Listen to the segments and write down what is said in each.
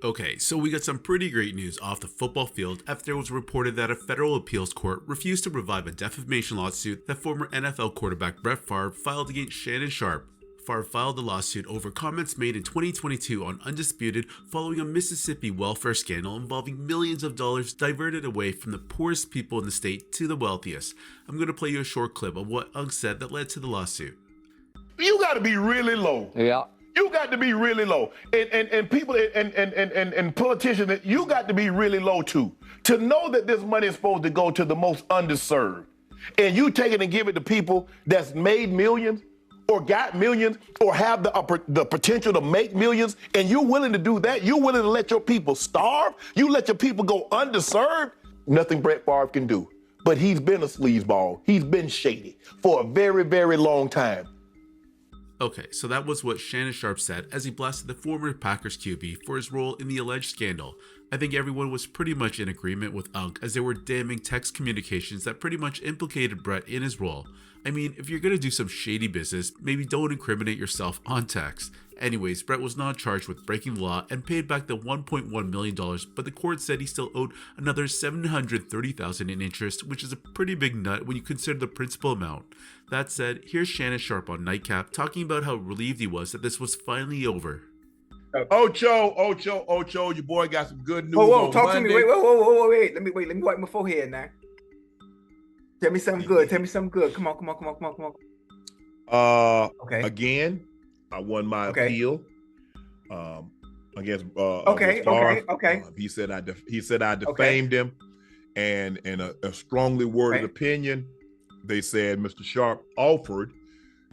Okay, so we got some pretty great news off the football field after it was reported that a federal appeals court refused to revive a defamation lawsuit that former NFL quarterback Brett Favre filed against Shannon Sharpe. Favre filed the lawsuit over comments made in 2022 on Undisputed following a Mississippi welfare scandal involving millions of dollars diverted away from the poorest people in the state to the wealthiest. I'm going to play you a short clip of what Ugg said that led to the lawsuit. You got to be really low. Yeah. You got to be really low. And people and politicians, you got to be really low too. To know that this money is supposed to go to the most underserved, and you take it and give it to people that's made millions or got millions or have the potential to make millions, and you're willing to do that, you're willing to let your people starve, you let your people go underserved, nothing Brett Favre can do. But he's been a sleazeball. He's been shady for a very, very long time. Okay, so that was what Shannon Sharpe said as he blasted the former Packers QB for his role in the alleged scandal. I think everyone was pretty much in agreement with Unk as there were damning text communications that pretty much implicated Brett in his role. I mean, if you're gonna do some shady business, maybe don't incriminate yourself on text. Anyways, Brett was not charged with breaking the law and paid back the $1.1 million, but the court said he still owed another $730,000 in interest, which is a pretty big nut when you consider the principal amount. That said, here's Shannon Sharpe on Nightcap talking about how relieved he was that this was finally over. Ocho, your boy got some good news. Whoa, on talk Monday. to me. Wait. Let me wipe my forehead now. Tell me something good. Come on. Okay. Again, I won my appeal against Okay. He said I defamed him, and in a strongly worded opinion, they said Mr. Sharpe offered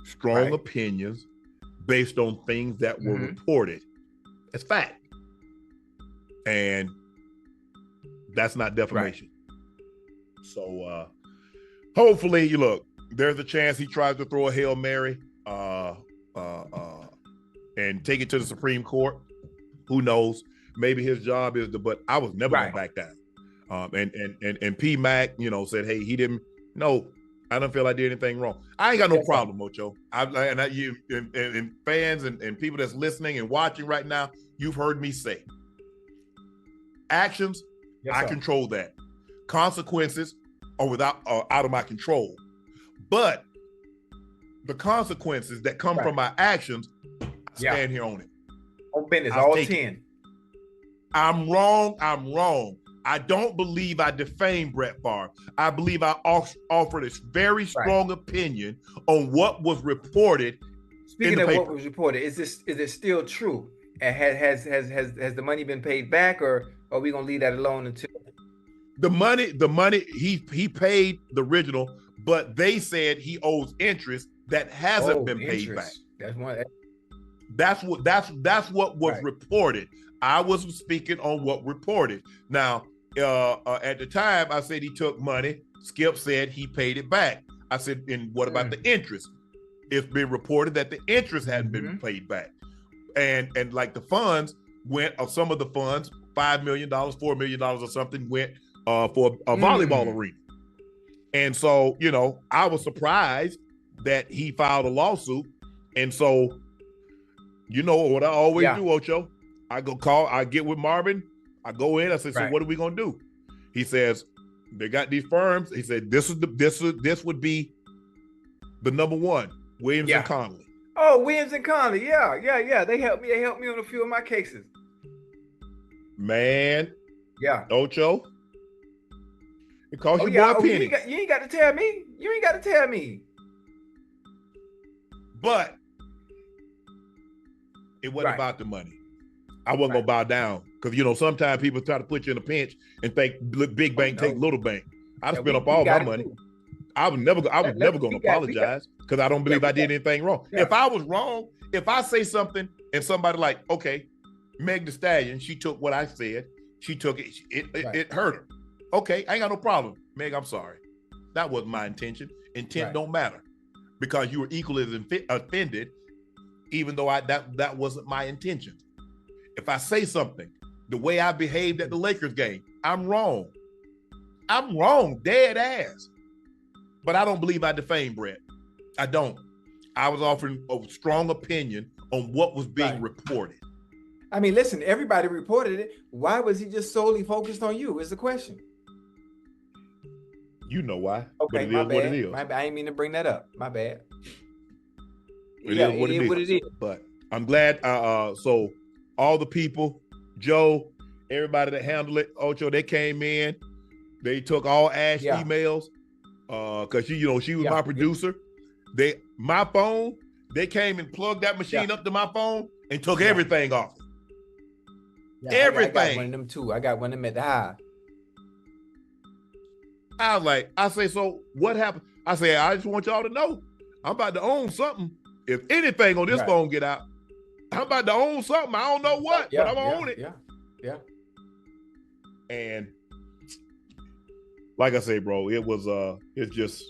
strong opinions based on things that were reported. It's fact, and that's not defamation. So hopefully, you look. There's a chance he tries to throw a Hail Mary and take it to the Supreme Court. Who knows? Maybe his job is but I was never gonna back down. And P Mac, said, hey, he didn't. No, I don't feel I did anything wrong. I ain't got no problem, Ocho. And fans and people that's listening and watching right now, you've heard me say, actions, I control that. Consequences are out of my control. But the consequences that come from my actions, I stand here on it. On business, all 10. I'm wrong. I don't believe I defamed Brett Favre. I believe I offered a very strong opinion on what was reported. Speaking of what was reported, is it still true? And has the money been paid back, or are we gonna leave that alone until the money he paid the original, but they said he owes interest that hasn't been paid back. That's what was reported. I was speaking on what reported. Now, at the time, I said he took money. Skip said he paid it back. I said, and what about the interest? It's been reported that the interest hadn't been paid back. And like the funds went, some of the funds, $5 million, $4 million or something, went for a volleyball arena. And so, I was surprised that he filed a lawsuit. And so, what I always do, Ocho, I get with Marvin, I go in, I say, so what are we gonna do? He says, they got these firms. He said, this would be the number one, Williams and Connolly. Oh, Williams and Connolly, yeah. They helped me on a few of my cases. Man, Ocho, it cost your boy a penny. You ain't got to tell me. But it wasn't about the money. I wasn't gonna bow down because sometimes people try to put you in a pinch and think big bank take little bank. I spent up all my money. I was never gonna apologize because I don't believe I did anything wrong. If I was wrong, if I say something and somebody like, okay, Meg Thee Stallion, she took what I said, she took it, it hurt her. Okay, I ain't got no problem. Meg, I'm sorry. That wasn't my intention. Intent don't matter because you were equally as offended, even though that wasn't my intention. If I say something, the way I behaved at the Lakers game, I'm wrong. I'm wrong, dead ass. But I don't believe I defamed Brett. I don't. I was offering a strong opinion on what was being reported. I mean, listen, everybody reported it. Why was he just solely focused on you is the question. You know why. Okay, but it my is bad. what it is. My bad. I didn't mean to bring that up. My bad. It is what it is. But I'm glad. So all the people, Joe, everybody that handled it, Ocho, they came in. They took all Ash emails. Cause she was my producer. My phone, they came and plugged that machine up to my phone and took everything off. Yeah, everything. I got one of them too. I got one of them at the Hive. I was like, so what happened? I say, I just want y'all to know, I'm about to own something. If anything on this phone get out, I'm about to own something. I don't know what, but I'm gonna own it. Yeah. And like I say, bro, it was just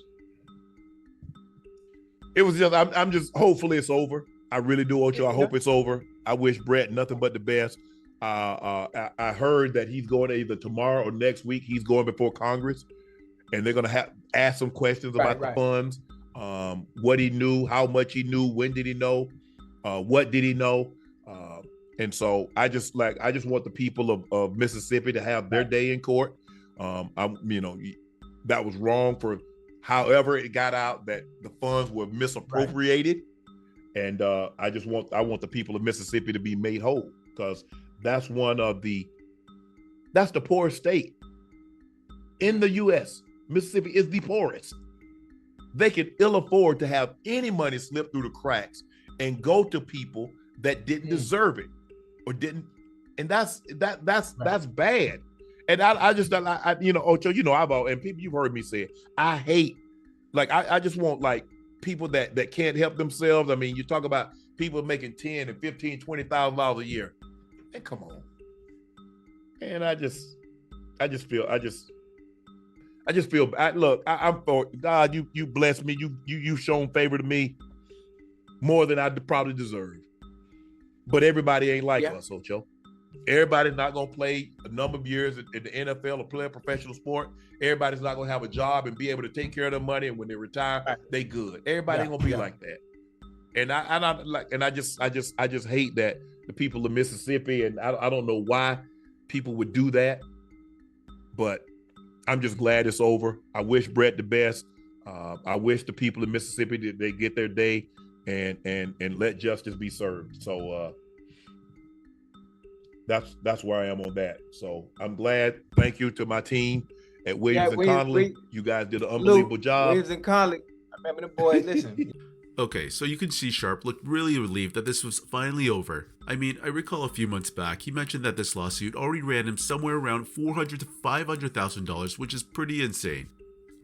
I'm just hopefully it's over. I really do, Ocho. I hope it's over. I wish Brett nothing but the best. I heard that he's going to either tomorrow or next week. He's going before Congress, and they're going to ask some questions about the funds, what he knew, how much he knew, when did he know, what did he know, and so I just want the people of Mississippi to have their day in court. That was wrong for however it got out that the funds were misappropriated, and I want the people of Mississippi to be made whole, because that's the poorest state in the U.S. Mississippi is the poorest. They can ill afford to have any money slip through the cracks and go to people that didn't deserve it or didn't, and that's bad. And Ocho, and people, you've heard me say it. I hate, I just want people that can't help themselves. I mean, you talk about people making $10,000 and $15,000, $20,000 a year. And come on. And I just feel look, I'm for God, you blessed me. You've shown favor to me more than I probably deserve. But everybody ain't like us, Ocho. Everybody's not gonna play a number of years in the NFL or play a professional sport. Everybody's not gonna have a job and be able to take care of their money, and when they retire, they good. Everybody ain't gonna be like that. And I just hate that the people of Mississippi, and I don't know why people would do that, but I'm just glad it's over. I wish Brett the best. I wish the people of Mississippi that they get their day and let justice be served. So that's where I am on that. So I'm glad. Thank you to my team at Williams and Connolly. You guys did an unbelievable job. Williams and Connolly. I remember the boys. Listen. Okay, so you can see Sharpe looked really relieved that this was finally over. I mean, I recall a few months back, he mentioned that this lawsuit already ran him somewhere around $400,000 to $500,000, which is pretty insane.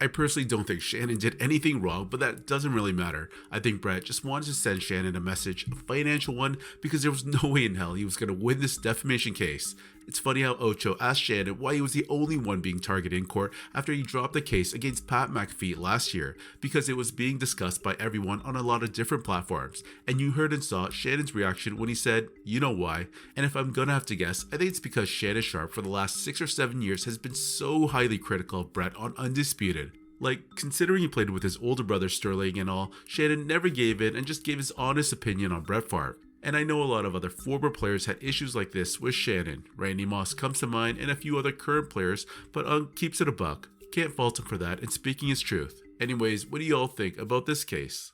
I personally don't think Shannon did anything wrong, but that doesn't really matter. I think Brett just wanted to send Shannon a message, a financial one, because there was no way in hell he was going to win this defamation case. It's funny how Ocho asked Shannon why he was the only one being targeted in court after he dropped the case against Pat McAfee last year, because it was being discussed by everyone on a lot of different platforms. And you heard and saw Shannon's reaction when he said, you know why, and if I'm gonna have to guess, I think it's because Shannon Sharpe for the last 6 or 7 years has been so highly critical of Brett on Undisputed. Like, considering he played with his older brother Sterling and all, Shannon never gave in and just gave his honest opinion on Brett Favre. And I know a lot of other former players had issues like this with Shannon. Randy Moss comes to mind and a few other current players, but keeps it a buck. Can't fault him for that and speaking his truth. Anyways, what do y'all think about this case?